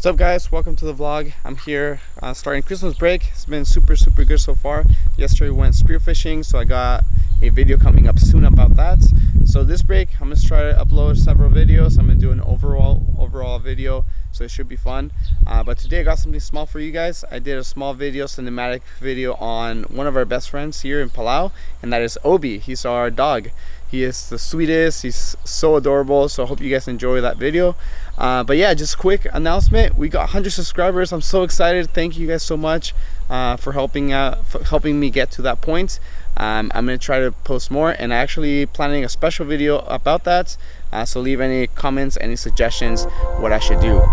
What's up, guys? Welcome to the vlog. I'm here starting Christmas break. It's been super good so far. Yesterday we went spearfishing, so I got a video coming up soon about that. So this break I'm gonna try to upload several videos. I'm gonna do an overall video, so it should be fun. But today I got something small for you guys. I did a small video, cinematic video on one of our best friends here in Palau, and that is Obi. He's our dog. He is the sweetest, he's so adorable, so I hope you guys enjoy that video. But yeah, just quick announcement, we got 100 subscribers. I'm so excited. Thank you guys so much for helping me get to that point. I'm gonna try to post more, and I'm actually planning a special video about that, so leave any comments, any suggestions what I should do.